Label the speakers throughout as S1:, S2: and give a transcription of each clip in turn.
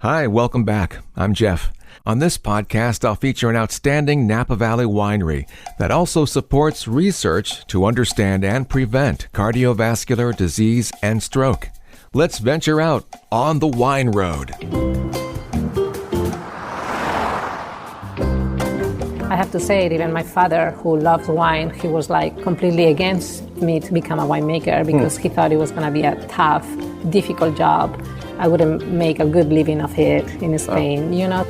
S1: Hi, welcome back. I'm Jeff. On this podcast, I'll feature an outstanding Napa Valley winery that also supports research to understand and prevent cardiovascular disease and stroke. Let's venture out on the wine road.
S2: I have to say it, even my father, who loves wine, he was like completely against me to become a winemaker because he thought it was going to be a tough, difficult job. I wouldn't make a good living of it in Spain, you know.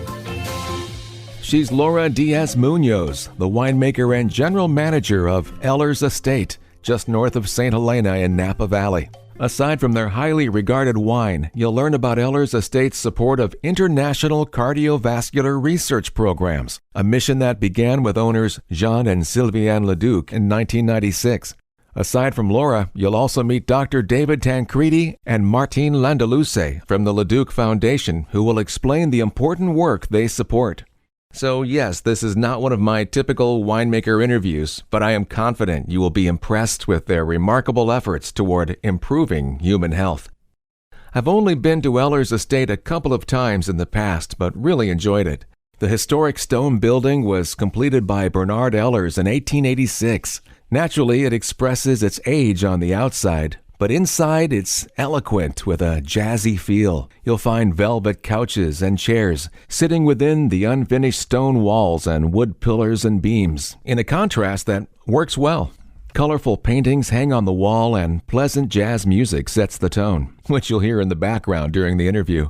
S1: She's Laura Diaz Muñoz, the winemaker and general manager of Ehlers Estate, just north of St. Helena in Napa Valley. Aside from their highly regarded wine, you'll learn about Ehlers Estate's support of international cardiovascular research programs, a mission that began with owners Jean and Sylviane Laducq in 1996. Aside from Laura, you'll also meet Dr. David Tancredi and Martín Landaluce from the Leducq Foundation, who will explain the important work they support. So yes, this is not one of my typical winemaker interviews, but I am confident you will be impressed with their remarkable efforts toward improving human health. I've only been to Ehlers Estate a couple of times in the past, but really enjoyed it. The historic stone building was completed by Bernard Ehlers in 1886. Naturally, it expresses its age on the outside, but inside it's eloquent with a jazzy feel. You'll find velvet couches and chairs sitting within the unfinished stone walls and wood pillars and beams, in a contrast that works well. Colorful paintings hang on the wall and pleasant jazz music sets the tone, which you'll hear in the background during the interview.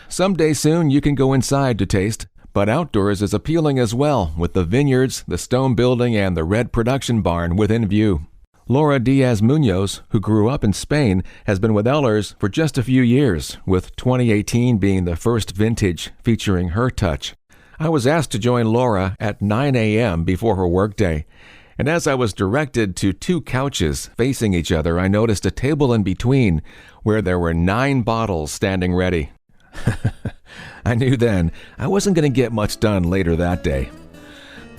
S1: Someday soon you can go inside to taste, but outdoors is appealing as well, with the vineyards, the stone building, and the red production barn within view. Laura Diaz Muñoz, who grew up in Spain, has been with Ehlers for just a few years, with 2018 being the first vintage featuring her touch. I was asked to join Laura at 9 a.m. before her workday, and as I was directed to two couches facing each other, I noticed a table in between where there were 9 bottles standing ready. I knew then I wasn't going to get much done later that day.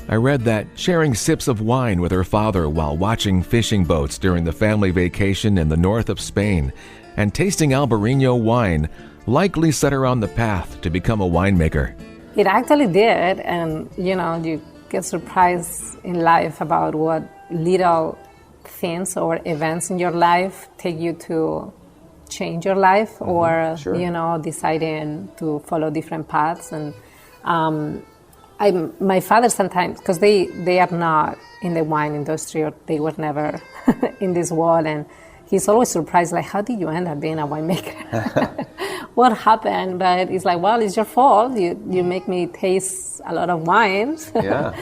S1: I read that sharing sips of wine with her father while watching fishing boats during the family vacation in the north of Spain and tasting Albarino wine likely set her on the path to become a winemaker.
S2: It actually did, and you get surprised in life about what little things or events in your life take you to change your life, or sure. Deciding to follow different paths. And my father sometimes, because they are not in the wine industry, or they were never in this world, and he's always surprised, like, how did you end up being a winemaker? What happened? But it's like, well, it's your fault. You make me taste a lot of wines.
S3: Yeah.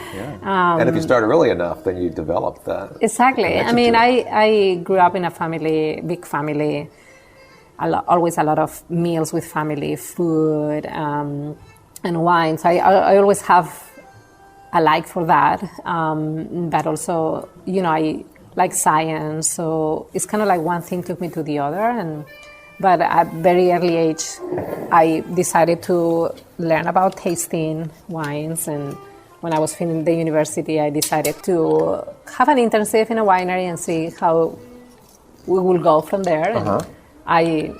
S3: And if you start early enough, then you develop that.
S2: Exactly. I mean, I grew up in a big family. Always a lot of meals with family, food, and wine. So I always have a like for that. But also, I like science. So it's kind of like one thing took me to the other. But at a very early age, I decided to learn about tasting wines. And when I was finishing the university, I decided to have an internship in a winery and see how we will go from there. And I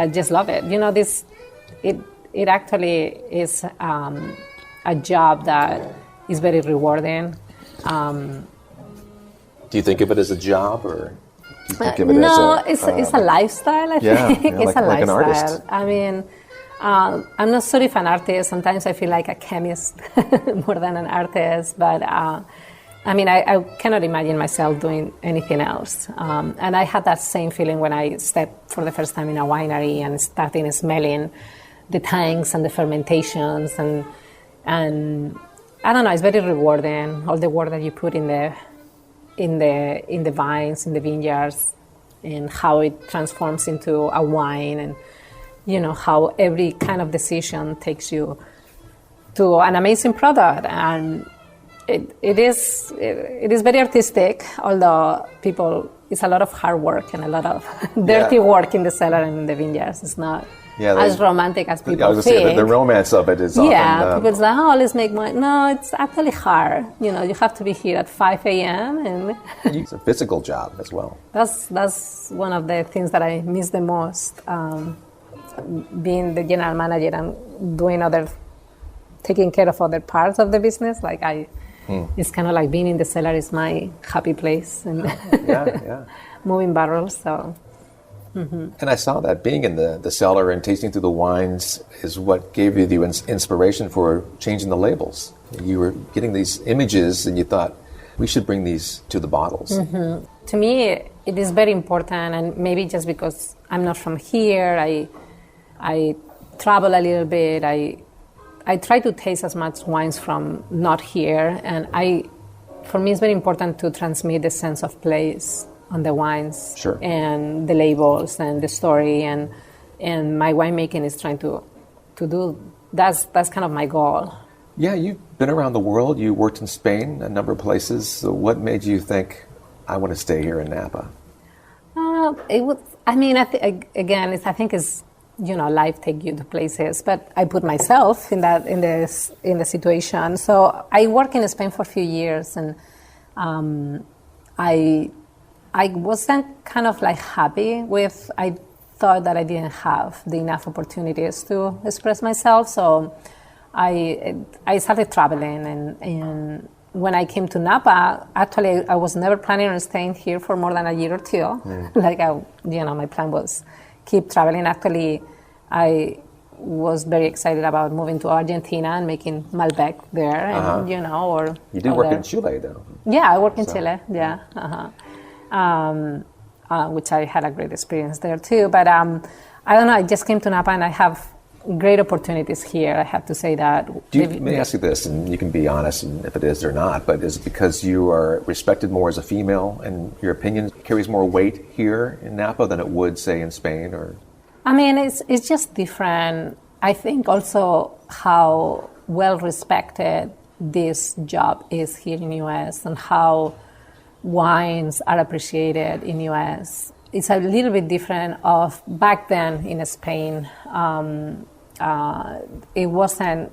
S2: just love it. It actually is a job that is very rewarding.
S3: Do you think of it as a job, or do you think of it
S2: it's a lifestyle, I think. It's a lifestyle.
S3: An artist.
S2: I mean, I'm not sure if an artist. Sometimes I feel like a chemist more than an artist, but I cannot imagine myself doing anything else. And I had that same feeling when I stepped for the first time in a winery and started smelling the tanks and the fermentations, and I don't know, it's very rewarding, all the work that you put in the vines, in the vineyards, and how it transforms into a wine, and how every kind of decision takes you to an amazing product. And it is very artistic, although it's a lot of hard work and a lot of dirty work in the cellar and in the vineyards. It's not as romantic as people think.
S3: I was going to say, the romance of it is often...
S2: people say, let's make wine. No, it's actually hard. You have to be here at 5 a.m. and
S3: it's a physical job as well.
S2: That's one of the things that I miss the most. being the general manager and taking care of other parts of the business. Like it's kind of like being in the cellar is my happy place, and moving barrels. So. Mm-hmm.
S3: And I saw that being in the cellar and tasting through the wines is what gave you the inspiration for changing the labels. You were getting these images and you thought, we should bring these to the bottles.
S2: Mm-hmm. To me, it is very important, and maybe just because I'm not from here, I travel a little bit, I try to taste as much wines from not here, and for me it's very important to transmit the sense of place on the wines,
S3: sure,
S2: and the labels and the story, and my winemaking is trying to do that's kind of my goal.
S3: Yeah, you've been around the world. You worked in Spain, a number of places. So what made you think, I want to stay here in Napa? I think it's, life take you to places, but I put myself in the situation. So I worked in Spain for a few years, and I wasn't kind of like happy with, I thought that I didn't have enough opportunities to express myself. So I started traveling, and when I came to Napa, actually I was never planning on staying here for more than a year or two. My plan was keep traveling. Actually, I was very excited about moving to Argentina and making Malbec there, and You did work in Chile, though.
S2: Yeah, I work in Chile. Yeah, which I had a great experience there too. But I don't know. I just came to Napa, and I have great opportunities here. I have to say that.
S3: Let me ask you this, and you can be honest if it is or not, but is it because you are respected more as a female and your opinion carries more weight here in Napa than it would, say, in Spain? Or
S2: it's just different. I think also how well respected this job is here in the U.S. and how wines are appreciated in the U.S. It's a little bit different of back then in Spain. It wasn't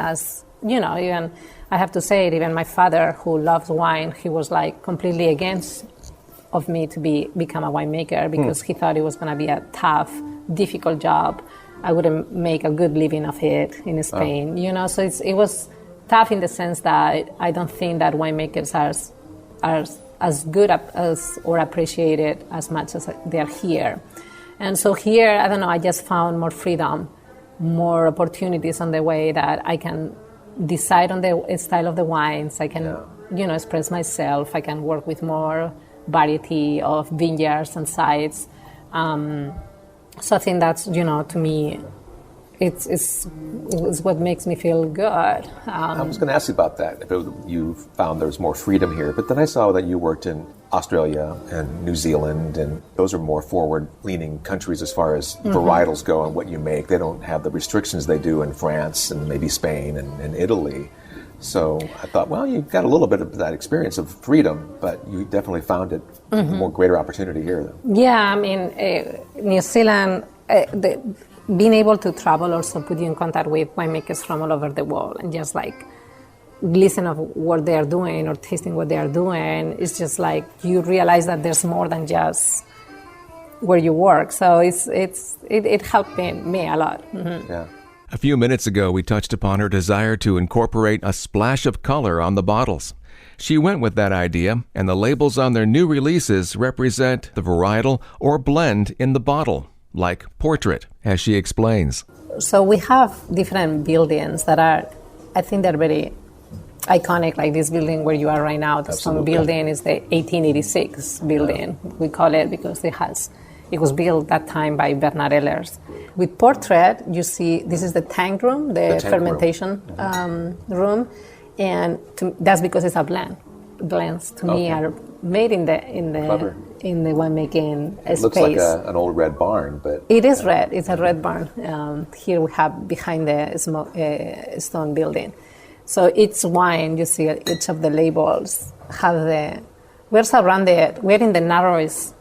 S2: as, even I have to say it, even my father, who loves wine, he was like completely against of me to become a winemaker because he thought it was going to be a tough, difficult job. I wouldn't make a good living of it in Spain, so it was tough in the sense that I don't think that winemakers are as good as or appreciated as much as they're here. And so here, I don't know, I just found more freedom, more opportunities on the way that I can decide on the style of the wines. I can, express myself. I can work with more variety of vineyards and sites. So I think that's, to me, it's what makes me feel good.
S3: I was going to ask you about that. If you found there was more freedom here, but then I saw that you worked in Australia and New Zealand, and those are more forward-leaning countries as far as varietals go and what you make. They don't have the restrictions they do in France and maybe Spain and Italy. So I thought, well, you got a little bit of that experience of freedom, but you definitely found it more greater opportunity here, though.
S2: Yeah, New Zealand, being able to travel also put you in contact with winemakers from all over the world and just like listen of what they are doing or tasting what they are doing. It's just like you realize that there's more than just where you work. So it helped me a lot. Mm-hmm.
S3: Yeah.
S1: A few minutes ago, we touched upon her desire to incorporate a splash of color on the bottles. She went with that idea, and the labels on their new releases represent the varietal or blend in the bottle, like portrait, as she explains.
S2: So we have different buildings that I think they're very iconic, like this building where you are right now. The Stone Building is the 1886 building. Yeah. We call it because it was built that time by Bernard Ehlers. With portrait, you see this is the tank room, the fermentation room, and that's because it's a blend. Blends to me are made in the winemaking space.
S3: It looks like an old red barn, but
S2: it is red. It's a red barn. Here we have behind the stone building. So each wine, you see each of the labels have we're in the narrowest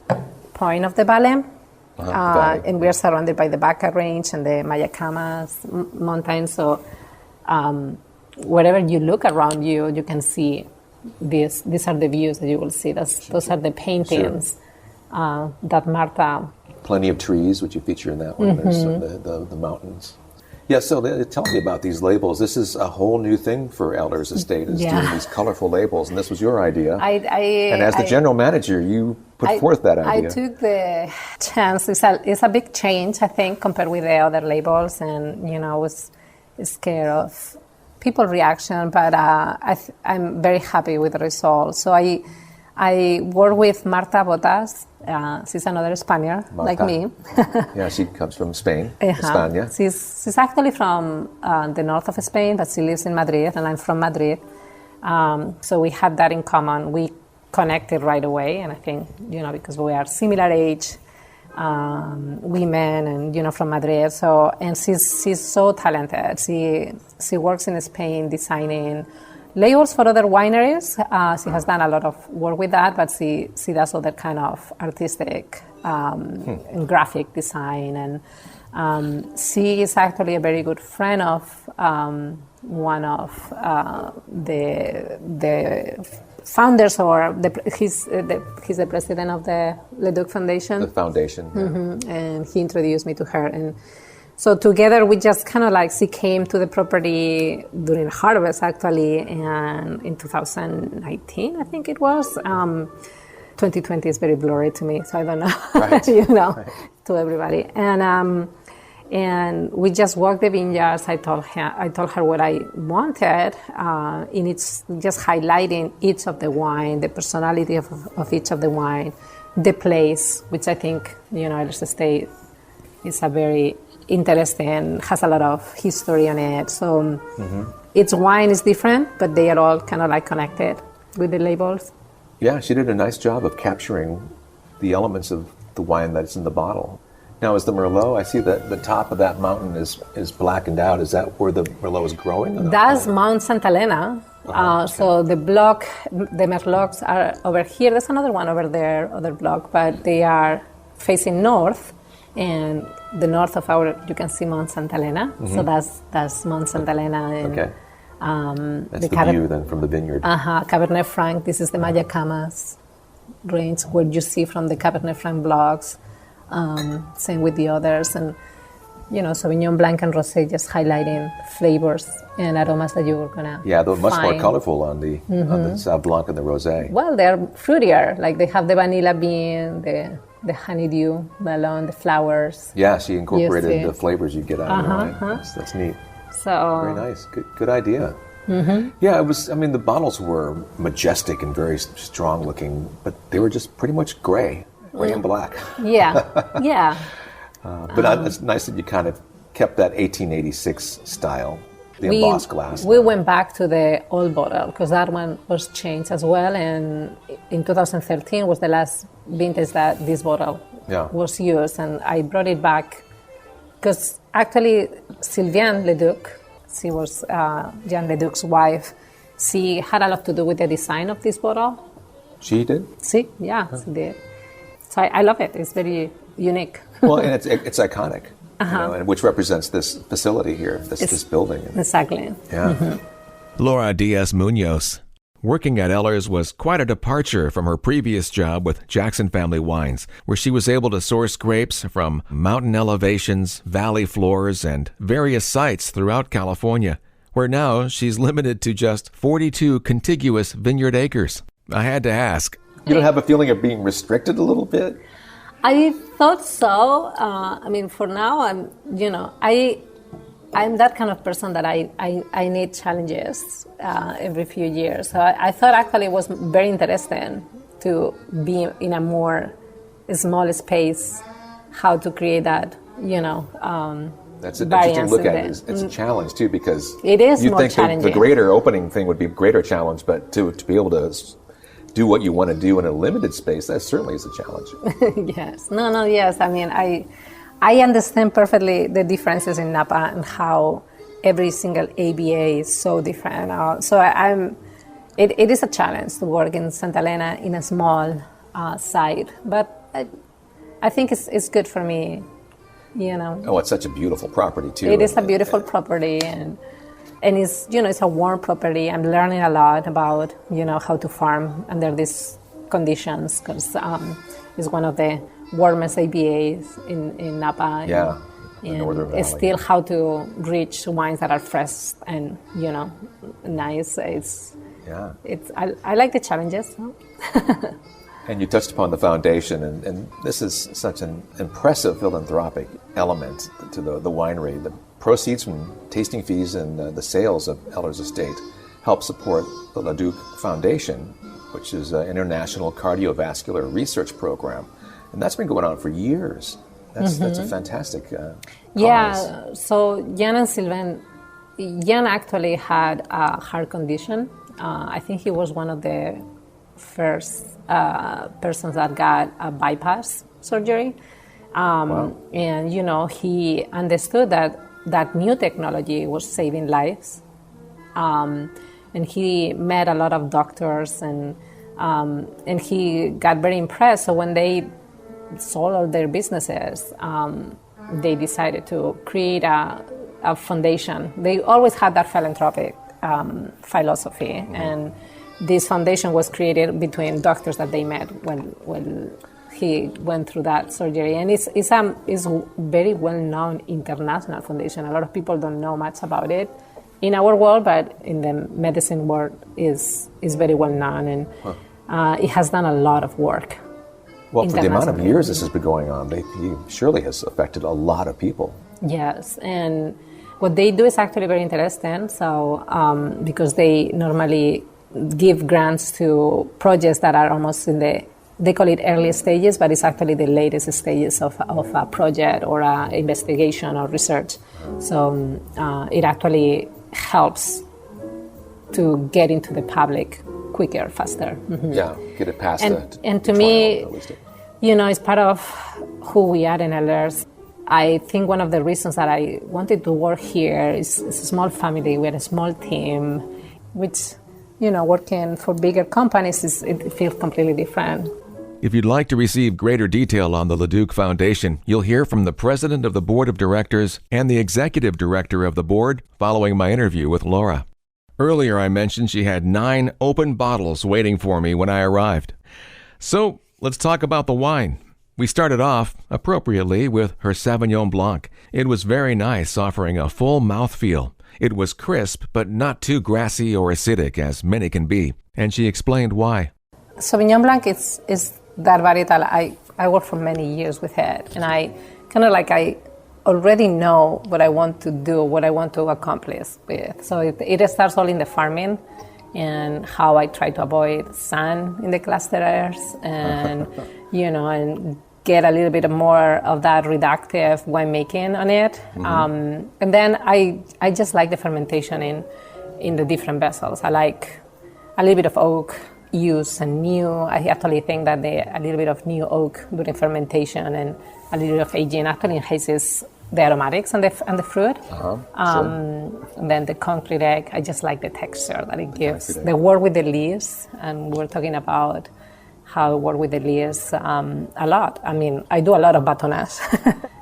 S2: point of the valley. And we are surrounded by the Baca Range and the Mayacamas mountains. So wherever you look around you, you can see this. These are the views that you will see. Those are the paintings that Marta
S1: plenty of trees, which you feature in that one. There's the mountains. Yeah, so tell me about these labels. This is a whole new thing for Ehlers Estate, is doing these colorful labels, and this was your idea. And as the general manager, you put forth that idea.
S2: I took the chance. It's a big change, I think, compared with the other labels, and I was scared of people's reaction, but I'm very happy with the results. So I work with Marta Botas. She's another Spaniard, like me.
S1: Yeah, she comes from Spain, España.
S2: She's actually from the north of Spain, but she lives in Madrid, and I'm from Madrid. So we had that in common. We connected right away, and I think, because we are similar age, women, and, from Madrid. So, and she's so talented. She works in Spain designing labels for other wineries. She has done a lot of work with that, but she does other kind of artistic and graphic design. And she is actually a very good friend of one of the founders, or he's the president of the Leducq Foundation.
S1: The foundation.
S2: Mm-hmm. And he introduced me to her. And so together we just kind of she came to the property during harvest, actually, and in 2019, I think it was. 2020 is very blurry to me, so I don't know,
S1: right.
S2: To everybody. And we just walked the vineyards. I told her what I wanted, and it's just highlighting each of the wine, the personality of each of the wine, the place, which I think, Ehlers Estate is a very interesting, has a lot of history on it. So each wine is different, but they are all kind of connected with the labels.
S1: Yeah, she did a nice job of capturing the elements of the wine that's in the bottle. Now, is the Merlot, I see that the top of that mountain is blackened out. Is that where the Merlot is growing?
S2: That's Mount Santa Elena. So the Merlots are over here. There's another one over there, other block, but they are facing north. And the north of you can see Mount Santa Elena. So that's Mount Santa Elena. And,
S1: okay. That's the view then from the vineyard.
S2: Cabernet Franc. This is the Mayacamas range, where you see from the Cabernet Franc blocks. Same with the others, and Sauvignon Blanc and Rosé, just highlighting flavors and aromas that you're gonna.
S1: Yeah, they're much more colorful on the Sauv Blanc and the Rosé.
S2: Well, they're fruitier. They have the vanilla bean, the honeydew melon, the flowers.
S1: Yeah, she incorporated the flavors you get out of the wine. That's neat.
S2: So
S1: very nice. Good idea. Yeah, it was. I mean, the bottles were majestic and very strong looking, but they were just pretty much gray and black.
S2: Yeah.
S1: But it's nice that you kind of kept that 1886 style, the embossed glass.
S2: We went back to the old bottle because that one was changed as well, and in 2013 was the last vintage that this bottle was used, and I brought it back because actually Sylviane Laducq, she was Jean Leduc's wife, she had a lot to do with the design of this bottle.
S1: She did?
S2: She did. So I love it. It's very unique.
S1: Well, and it's iconic, and which represents this facility here, this building.
S2: Exactly.
S1: Yeah. Laura Diaz Muñoz. Working at Ehlers was quite a departure from her previous job with Jackson Family Wines, where she was able to source grapes from mountain elevations, valley floors, and various sites throughout California, where now she's limited to just 42 contiguous vineyard acres. I had to ask, you don't have a feeling of being restricted a little bit?
S2: I thought so. For now, I'm that kind of person that I need challenges every few years. So I thought actually it was very interesting to be in a more small space, how to create that,
S1: That's an interesting look at it. It's a challenge, too, because
S2: it is
S1: you'd
S2: more
S1: think
S2: challenging.
S1: The greater opening thing would be a greater challenge, but to be able to do what you want to do in a limited space, that certainly is a challenge.
S2: Yes. Yes. I understand perfectly the differences in Napa and how every single ABA is so different. So it is a challenge to work in Santa Elena in a small site, but I think it's good for me,
S1: Oh, it's such a beautiful property, too.
S2: It is a beautiful property, and it's, it's a warm property. I'm learning a lot about, how to farm under these conditions, because it's one of the warmest ABAs in Napa.
S1: Yeah. And
S2: it's still how to reach wines that are fresh and nice. I like the challenges.
S1: And you touched upon the foundation, and this is such an impressive philanthropic element to the winery. The proceeds from tasting fees and the sales of Ehlers Estate help support the Leducq Foundation, which is an international cardiovascular research program, and that's been going on for years. That's a fantastic cause.
S2: Yeah, so Jean and Sylviane, Jean actually had a heart condition. I think he was one of the first persons that got a bypass surgery.
S1: Wow.
S2: And, he understood that new technology was saving lives. And he met a lot of doctors and he got very impressed. So when they sold all their businesses, they decided to create a foundation. They always had that philanthropic philosophy, and this foundation was created between doctors that they met when he went through that surgery. And it's very well-known international foundation. A lot of people don't know much about it in our world, but in the medicine world is very well-known, and it has done a lot of work.
S1: Well, for the amount of years this has been going on, he surely has affected a lot of people. Yes,
S2: and what they do is actually very interesting. So, because they normally give grants to projects that are almost they call it early stages, but it's actually the latest stages of a project or an investigation or research. So it actually helps to get into the public quicker, faster. Mm-hmm.
S1: Yeah, get it past it.
S2: And to me, it's part of who we are in Ehlers. I think one of the reasons that I wanted to work here is a small family. We're a small team, which, working for bigger companies, it feels completely different.
S1: If you'd like to receive greater detail on the Leducq Foundation, you'll hear from the president of the board of directors and the executive director of the board following my interview with Laura. Earlier I mentioned she had 9 open bottles waiting for me when I arrived. So let's talk about the wine. We started off, appropriately, with her Sauvignon Blanc. It was very nice, offering a full mouthfeel. It was crisp, but not too grassy or acidic, as many can be. And she explained why.
S2: Sauvignon Blanc is that varietal. I worked for many years with it, and I already know what I want to do, what I want to accomplish with. So it starts all in the farming and how I try to avoid sun in the clusters and, and get a little bit more of that reductive winemaking on it. Mm-hmm. And then I just like the fermentation in the different vessels. I like a little bit of oak use and new. I actually think that a little bit of new oak during fermentation and a little bit of aging actually enhances the aromatics and the fruit.
S1: Sure.
S2: And then the concrete egg, I just like the texture that it gives. The work with the leaves, and we're talking about how I work with the leaves a lot. I mean, I do a lot of batonnage.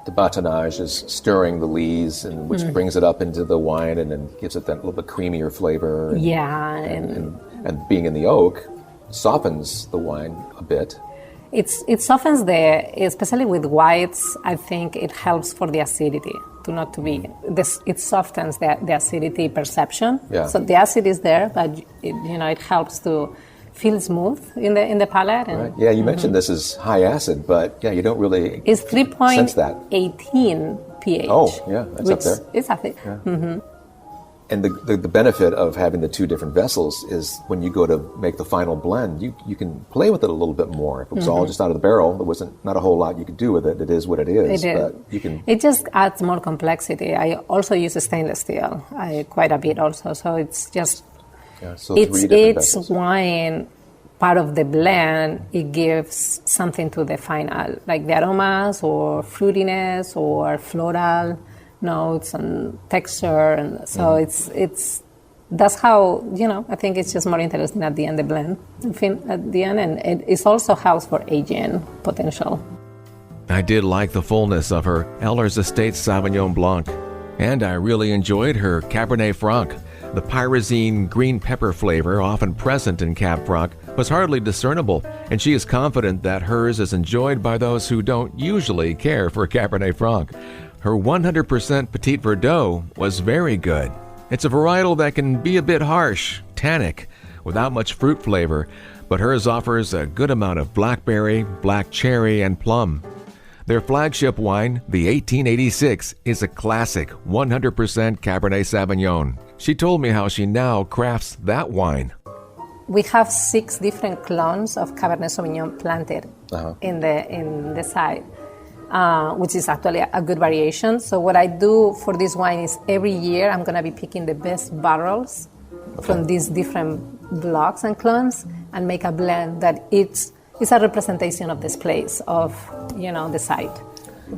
S1: The batonnage is stirring the leaves, and which brings it up into the wine and then gives it that little bit creamier flavor. And being in the oak softens the wine a bit.
S2: It softens especially with whites. I think it helps for the acidity to be. It softens the acidity perception.
S1: Yeah.
S2: So the acid is there, but it helps to feel smooth in the palate. And,
S1: right. Yeah, you mentioned this is high acid, but you don't really
S2: it's
S1: sense that.
S2: 3.18 pH.
S1: Oh, yeah, that's up there.
S2: It's acid.
S1: Yeah. Mm-hmm. And the benefit of having the 2 different vessels is when you go to make the final blend, you can play with it a little bit more. If it was all just out of the barrel, there wasn't not a whole lot you could do with it. It is what it is. But you can.
S2: It just adds more complexity. I also use stainless steel quite a bit also. So it's just it's wine. Part of the blend, it gives something to the final, like the aromas or fruitiness or floral notes and texture, and so that's how I think it's just more interesting at the end, the blend at the end, and it also helps for aging potential.
S1: I did like the fullness of her Ehlers Estate Sauvignon Blanc, and I really enjoyed her Cabernet Franc. The pyrazine green pepper flavor, often present in Cab Franc, was hardly discernible, and she is confident that hers is enjoyed by those who don't usually care for Cabernet Franc. Her 100% Petit Verdot was very good. It's a varietal that can be a bit harsh, tannic, without much fruit flavor, but hers offers a good amount of blackberry, black cherry, and plum. Their flagship wine, the 1886, is a classic 100% Cabernet Sauvignon. She told me how she now crafts that wine.
S3: We have 6 different clones of Cabernet Sauvignon planted in the site, which is actually a good variation. So what I do for this wine is every year I'm going to be picking the best barrels from these different blocks and clones and make a blend that it's a representation of this place, of the site.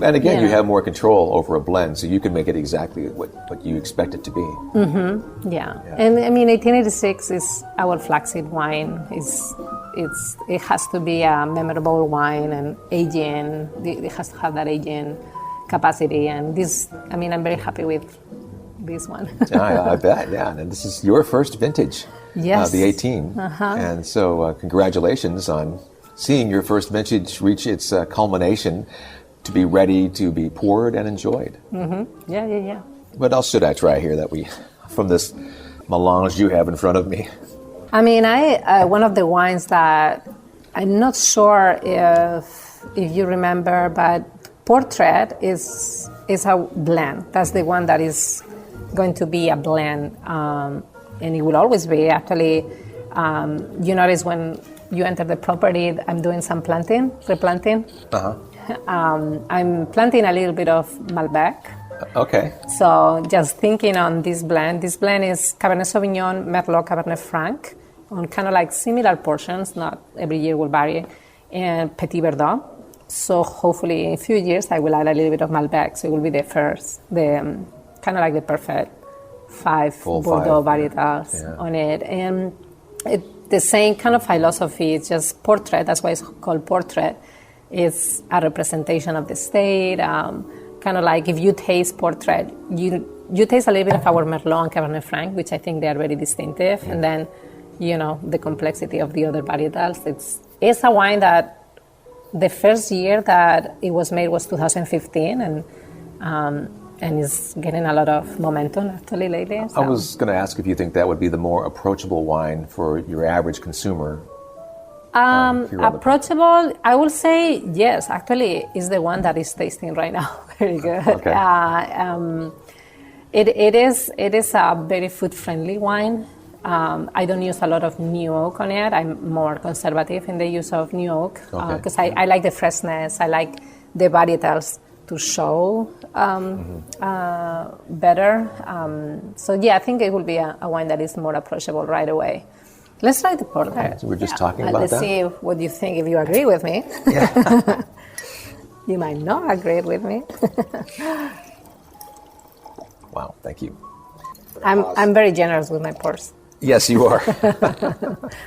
S4: And again, you have more control over a blend, so you can make it exactly what you expect it to be.
S3: Mm-hmm. Yeah. And I mean, 1886 is our flagship wine. It has to be a memorable wine, and aging. It has to have that aging capacity. And this, I mean, I'm very happy with this one.
S4: I bet. Yeah. And this is your first vintage.
S3: Yes.
S4: The 18. And so, congratulations on seeing your first vintage reach its culmination, to be ready to be poured and enjoyed.
S3: Mm-hmm. Yeah.
S4: What else should I try here from this melange you have in front of me?
S3: I mean, one of the wines that I'm not sure if you remember, but Portrait is a blend. That's the one that is going to be a blend, and it will always be. Actually, you notice when you enter the property, I'm doing some replanting. I'm planting a little bit of Malbec.
S4: Okay.
S3: So just thinking on this blend. This blend is Cabernet Sauvignon, Merlot, Cabernet Franc, on kind of like similar portions. Not every year will vary, and Petit Verdot. So hopefully in a few years I will add a little bit of Malbec. So it will be the kind of like the perfect 5 Bordeaux varietals on it. And the same kind of philosophy. It's just Portrait. That's why it's called Portrait. It's a representation of the state. Kind of like if you taste Portrait, you taste a little bit of our Merlot and Cabernet Franc, which I think they are very distinctive. And then, the complexity of the other varietals. It's a wine that the first year that it was made was 2015, and it's getting a lot of momentum actually lately. So.
S4: I was going to ask if you think that would be the more approachable wine for your average consumer.
S3: Approachable, I will say yes. Actually, is the one that is tasting right now. Very good.
S4: Okay.
S3: It is a very food friendly wine. I don't use a lot of new oak on it. I'm more conservative in the use of new oak because I like the freshness. I like the varietals to show better. So I think it will be a wine that is more approachable right away. Let's try the Portrait.
S4: So we're just talking about
S3: let's
S4: that.
S3: Let's see what you think, if you agree with me.
S4: Yeah.
S3: You might not agree with me.
S4: Wow, thank you.
S3: I'm very generous with my purse.
S4: Yes, you are.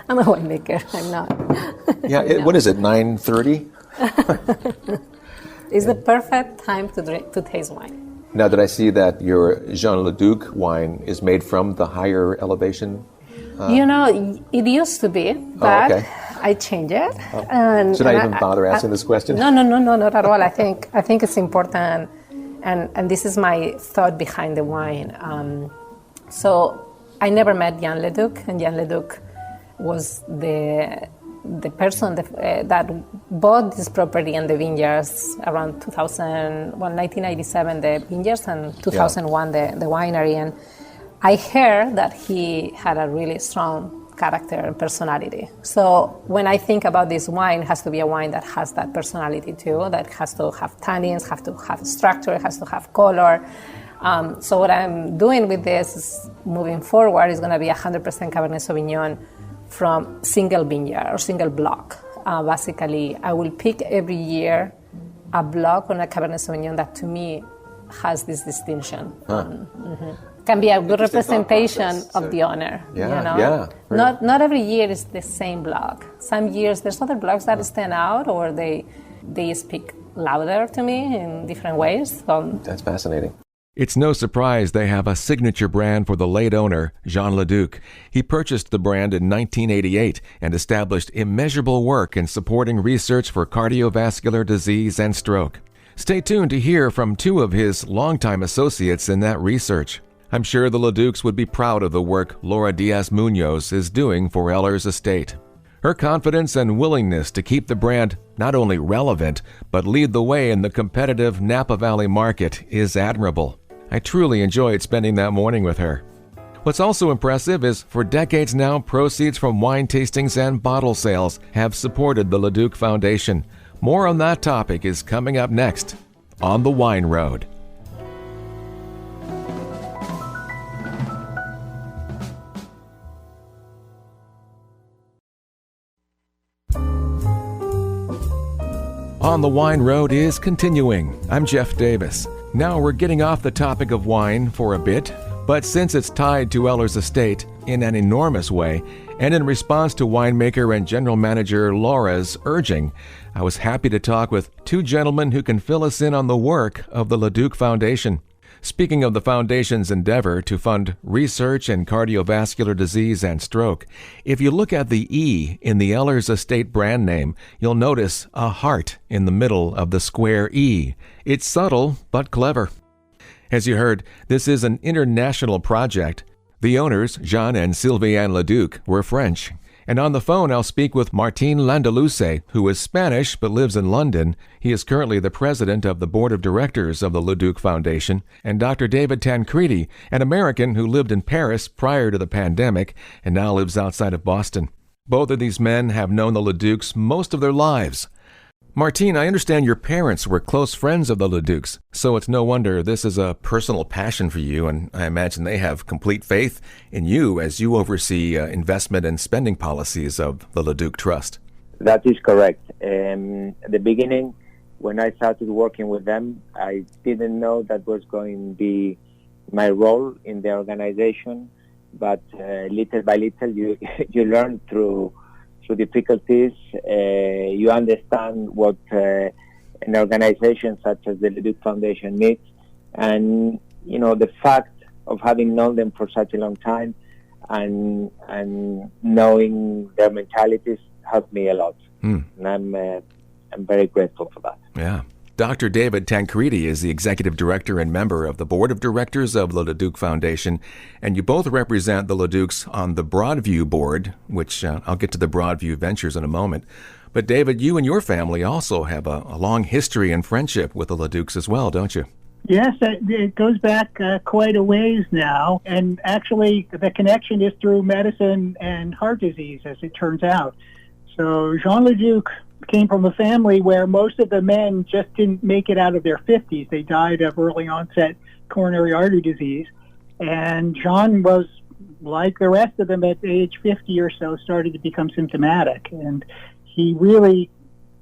S3: I'm a winemaker. I'm not.
S4: What is it, 9:30?
S3: It's the perfect time to taste wine.
S4: Now, did I see that your Jean Leducq wine is made from the higher elevation?
S3: It used to be, but I changed it.
S4: Should I even bother asking this question?
S3: No, not at all. I think it's important, and this is my thought behind the wine. So I never met Jean Leducq, and Jean Leducq was the person that bought this property and the vineyards around 1997 the vineyards, and 2001 the winery. And I heard that he had a really strong character and personality. So when I think about this wine, it has to be a wine that has that personality too, that has to have tannins, has to have structure, has to have color. So what I'm doing with this is, moving forward, is going to be 100% Cabernet Sauvignon from single vineyard or single block. Basically, I will pick every year a block on a Cabernet Sauvignon that to me has this distinction. Can be a good representation of the owner. Not every year is the same block. Some years there's other blocks that stand out, or they speak louder to me in different ways. So
S4: that's fascinating.
S1: It's no surprise they have a signature brand for the late owner, Jean Leducq. He purchased the brand in 1988 and established immeasurable work in supporting research for cardiovascular disease and stroke. Stay tuned to hear from two of his longtime associates in that research. I'm sure the Leducqs would be proud of the work Laura Diaz Muñoz is doing for Ehlers Estate. Her confidence and willingness to keep the brand not only relevant, but lead the way in the competitive Napa Valley market is admirable. I truly enjoyed spending that morning with her. What's also impressive is for decades now, proceeds from wine tastings and bottle sales have supported the Leducq Foundation. More on that topic is coming up next on The Wine Road. On the Wine Road is continuing. I'm Jeff Davis. Now we're getting off the topic of wine for a bit, but since it's tied to Ehlers Estate in an enormous way, and in response to winemaker and general manager Laura's urging, I was happy to talk with two gentlemen who can fill us in on the work of the Leducq Foundation. Speaking of the Foundation's endeavor to fund research in cardiovascular disease and stroke, if you look at the E in the Ehlers Estate brand name, you'll notice a heart in the middle of the square E. It's subtle, but clever. As you heard, this is an international project. The owners, Jean and Sylviane Laducq, were French. And on the phone, I'll speak with Martín Landaluce, who is Spanish but lives in London. He is currently the president of the board of directors of the Leducq Foundation, and Dr. David Tancredi, an American who lived in Paris prior to the pandemic and now lives outside of Boston. Both of these men have known the Leducqs most of their lives. Martín, I understand your parents were close friends of the Leducqs, so it's no wonder this is a personal passion for you, and I imagine they have complete faith in you as you oversee investment and spending policies of the Leducq Trust.
S5: That is correct. At the beginning, when I started working with them, I didn't know that was going to be my role in the organization, but little by little you learn through difficulties, you understand what an organization such as the Leducq Foundation needs, and the fact of having known them for such a long time and knowing their mentalities helped me a lot, and I'm very grateful for that.
S1: Yeah. Dr. David Tancredi is the executive director and member of the board of directors of the Leducq Foundation, and you both represent the Leducqs on the Broadview board, which I'll get to the Broadview Ventures in a moment. But David, you and your family also have a long history and friendship with the Leducqs as well, don't you?
S6: Yes, it goes back quite a ways now, and actually the connection is through medicine and heart disease, as it turns out. So Jean Leducq came from a family where most of the men just didn't make it out of their 50s. They died of early onset coronary artery disease. And Jean was, like the rest of them, at age 50 or so, started to become symptomatic. And he really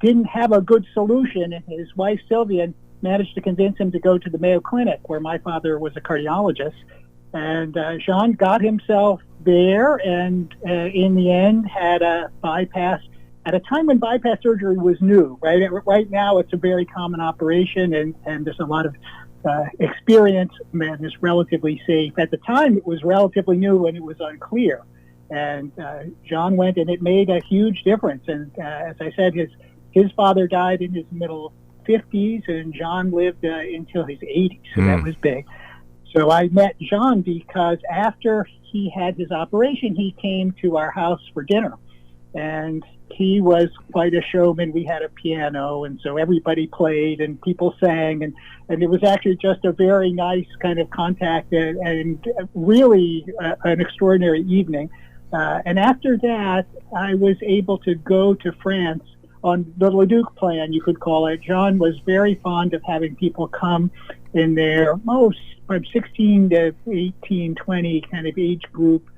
S6: didn't have a good solution. And his wife, Sylviane, managed to convince him to go to the Mayo Clinic, where my father was a cardiologist. And Jean got himself there and in the end had a bypass at a time when bypass surgery was new, right? Right now it's a very common operation and there's a lot of experience and it's relatively safe. At the time it was relatively new and it was unclear. And Jean went and it made a huge difference. And as I said, his father died in his middle 50s and Jean lived until his 80s, so that was big. So I met Jean because after he had his operation, he came to our house for dinner. And he was quite a showman. We had a piano, and so everybody played and people sang, and it was actually just a very nice kind of contact and really an extraordinary evening. And after that, I was able to go to France on the Leducq plan, you could call it. Jean was very fond of having people come in their most from 16 to 18, 20 kind of age group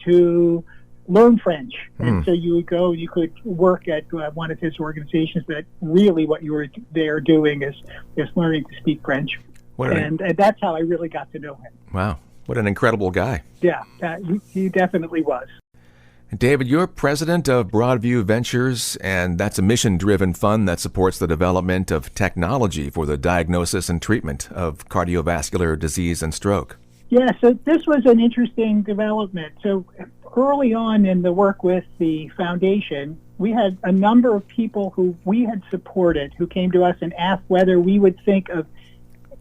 S6: to learn French. And so you would go, you could work at one of his organizations, but really what you were there doing is learning to speak French. And that's how I really got to know him.
S1: Wow. What an incredible guy.
S6: Yeah, he definitely was.
S1: David, you're president of Broadview Ventures, and that's a mission-driven fund that supports the development of technology for the diagnosis and treatment of cardiovascular disease and stroke.
S6: Yeah, so this was an interesting development. So early on in the work with the foundation, we had a number of people who we had supported who came to us and asked whether we would think of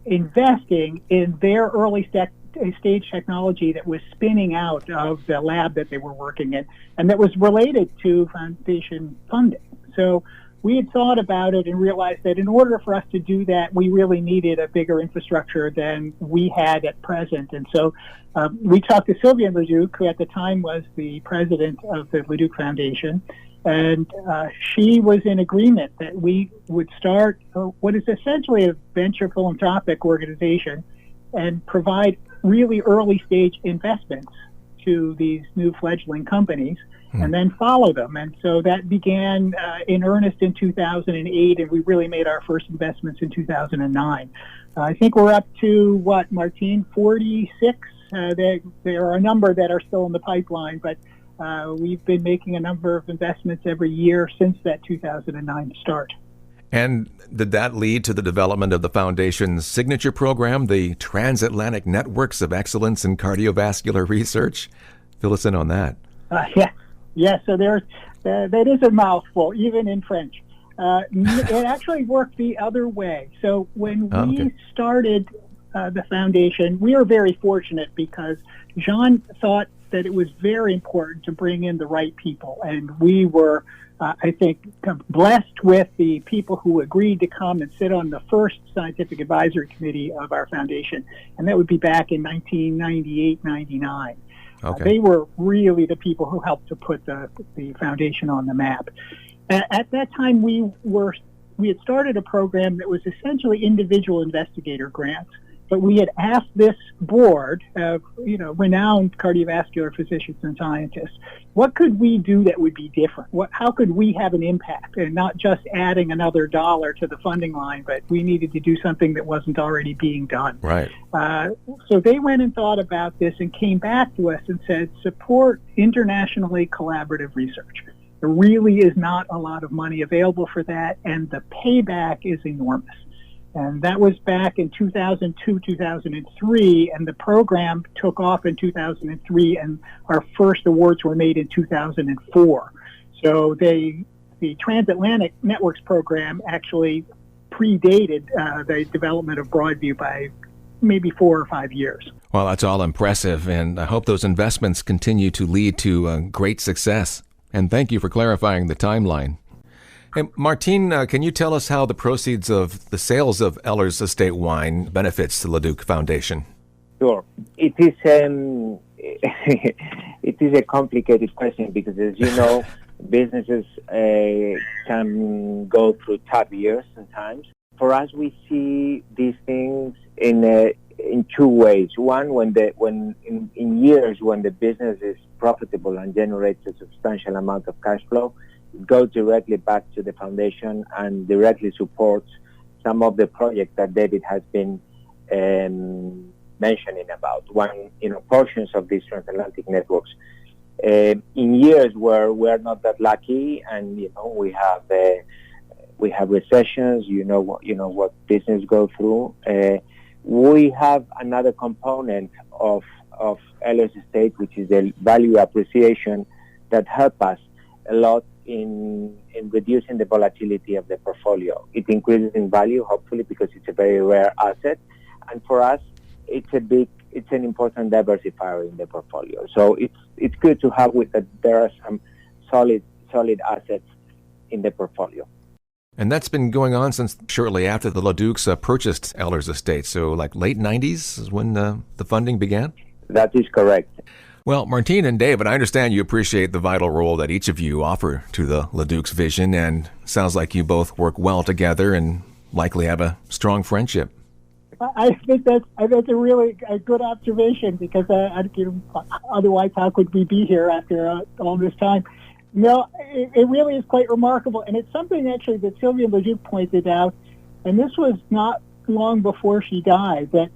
S6: investing in their early stage technology that was spinning out of the lab that they were working in and that was related to foundation funding. So we had thought about it and realized that in order for us to do that, we really needed a bigger infrastructure than we had at present. And so we talked to Sylviane Laducq, who at the time was the president of the Leducq Foundation, and she was in agreement that we would start what is essentially a venture philanthropic organization and provide really early stage investments to these new fledgling companies and then follow them. And so that began in earnest in 2008, and we really made our first investments in 2009. I think we're up to, what, Martín, 46? There are a number that are still in the pipeline, but we've been making a number of investments every year since that 2009 start.
S1: And did that lead to the development of the Foundation's signature program, the Transatlantic Networks of Excellence in Cardiovascular Research? Fill us in on that.
S6: Yeah. So that is a mouthful, even in French. It actually worked the other way. So when we started the foundation, we were very fortunate because Jean thought that it was very important to bring in the right people, and we were I think, blessed with the people who agreed to come and sit on the first scientific advisory committee of our foundation. And that would be back in 1998, 99.
S1: Okay.
S6: They were really the people who helped to put the foundation on the map. At that time, we had started a program that was essentially individual investigator grants. But we had asked this board of, renowned cardiovascular physicians and scientists, what could we do that would be different? How could we have an impact? And not just adding another dollar to the funding line, but we needed to do something that wasn't already being done.
S1: Right.
S6: So they went and thought about this and came back to us and said, support internationally collaborative research. There really is not a lot of money available for that, and the payback is enormous. And that was back in 2002, 2003, and the program took off in 2003, and our first awards were made in 2004. So the Transatlantic Networks program actually predated the development of Broadview by maybe 4 or 5 years.
S1: Well, that's all impressive, and I hope those investments continue to lead to great success. And thank you for clarifying the timeline. Hey, Martín, can you tell us how the proceeds of the sales of Ehlers Estate wine benefits the Leducq Foundation?
S5: Sure. It is a complicated question because, as you know, businesses can go through tough years sometimes. For us, we see these things in two ways. One, in years when the business is profitable and generates a substantial amount of cash flow, it goes directly back to the foundation and directly supports some of the projects that David has been mentioning about. Portions of these transatlantic networks. In years where we're not that lucky, and we have recessions. What business go through. We have another component of Ehlers Estate, which is the value appreciation, that help us a lot in reducing the volatility of the portfolio. It increases in value, hopefully, because it's a very rare asset. And for us, it's an important diversifier in the portfolio. So it's good to have that there are some solid assets in the portfolio.
S1: And that's been going on since shortly after the Leducqs purchased Ehlers Estate. So like late 90s is when the funding began?
S5: That is correct.
S1: Well, Martín and David, I understand you appreciate the vital role that each of you offer to the Leducq's vision, and sounds like you both work well together and likely have a strong friendship.
S6: I think that's a really good observation because otherwise how could we be here after all this time? No, it really is quite remarkable, and it's something actually that Sylviane Laducq pointed out, and this was not long before she died, that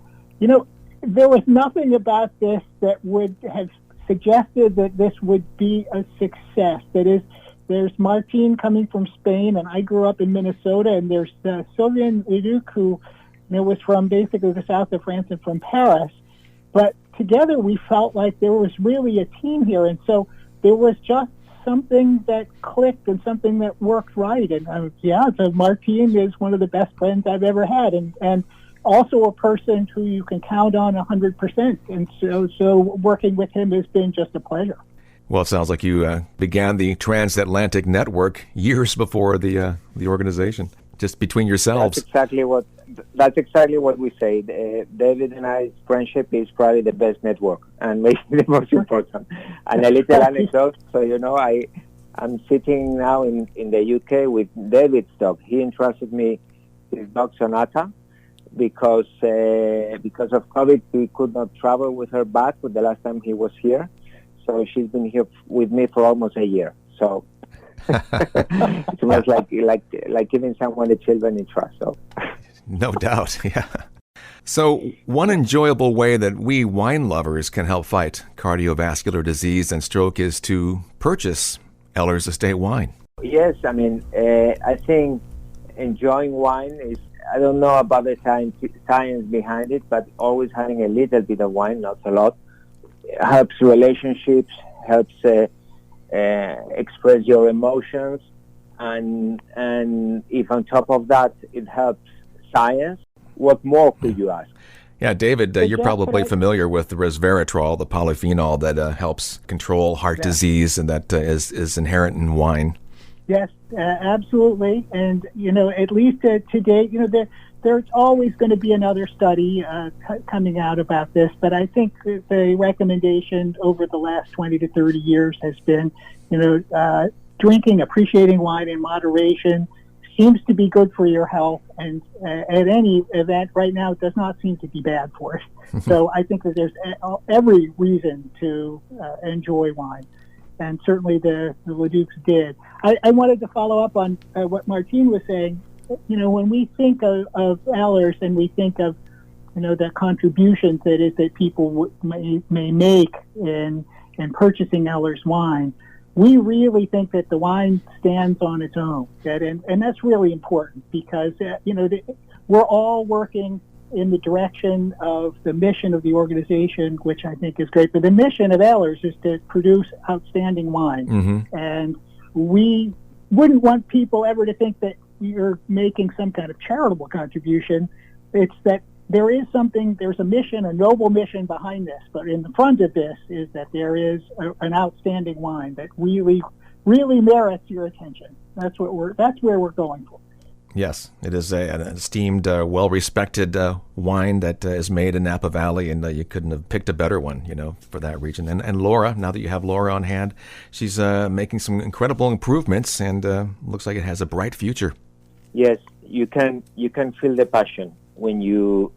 S6: there was nothing about this that would have suggested that this would be a success. That is, there's Martín coming from Spain, and I grew up in Minnesota, and there's Sylviane Laducq, who was from basically the south of France and from Paris. But together we felt like there was really a team here, and so there was just something that clicked and something that worked right. And so Martín is one of the best friends I've ever had, and also a person who you can count on 100%. And so working with him has been just a pleasure.
S1: Well, it sounds like you began the transatlantic network years before the organization, just between yourselves.
S5: That's exactly what we say. David and I's friendship is probably the best network and maybe the most important. And a little anecdote, so I'm sitting now in the UK with David's dog. He entrusted me his dog Sonata because of COVID he could not travel with her back with the last time he was here. So she's been here with me for almost a year. So it's almost like giving someone the children in trust. So.
S1: No doubt, yeah. So one enjoyable way that we wine lovers can help fight cardiovascular disease and stroke is to purchase Ehlers Estate wine.
S5: Yes, I mean, I think enjoying wine is, I don't know about the science behind it, but always having a little bit of wine, not a lot, helps relationships, helps express your emotions, and if on top of that it helps science, what more could you ask?
S1: Yeah, David, you're probably familiar with the resveratrol, the polyphenol that helps control heart disease, and that is inherent in wine.
S6: Yes, absolutely. And, at least to date, there's always going to be another study coming out about this, but I think the recommendation over the last 20 to 30 years has been, appreciating wine in moderation seems to be good for your health, and at any event right now, it does not seem to be bad for it. So I think that there's every reason to enjoy wine, and certainly the Leducqs did. I wanted to follow up on what Martín was saying. When we think of Ehlers and we think of, the contributions that people may make in purchasing Ehlers wine, we really think that the wine stands on its own, and that's really important because we're all working in the direction of the mission of the organization, which I think is great. But the mission of Ehlers is to produce outstanding wine, and we wouldn't want people ever to think that you're making some kind of charitable contribution. It's that there's a mission, a noble mission behind this, but in the front of this is that there is an outstanding wine that really, really merits your attention. That's where we're going for.
S1: Yes, it is an esteemed, well-respected wine that is made in Napa Valley, and you couldn't have picked a better one, for that region. And Laura, now that you have Laura on hand, she's making some incredible improvements, and looks like it has a bright future.
S5: Yes, you can feel the passion when you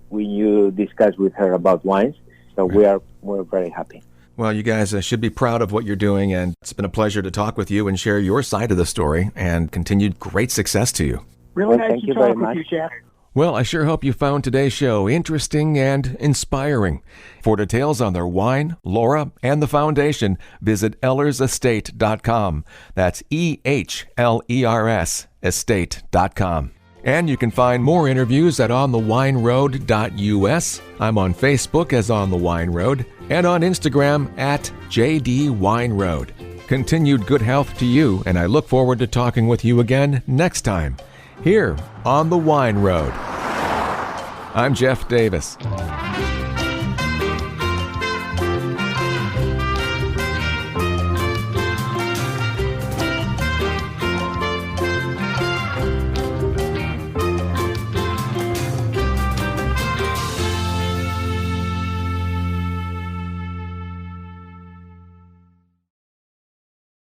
S5: discuss with her about wines. So right. we're very happy.
S1: Well, you guys should be proud of what you're doing, and it's been a pleasure to talk with you and share your side of the story, and continued great success to you.
S6: Really nice to talk with you, Jeff.
S1: Well, I sure hope you found today's show interesting and inspiring. For details on their wine, Laura, and the foundation, visit ehlersestate.com. That's EHLERS estate.com. And you can find more interviews at onthewineroad.us. I'm on Facebook as On the Wine Road, and on Instagram at JDWineRoad. Continued good health to you, and I look forward to talking with you again next time, here on the Wine Road. I'm Jeff Davis.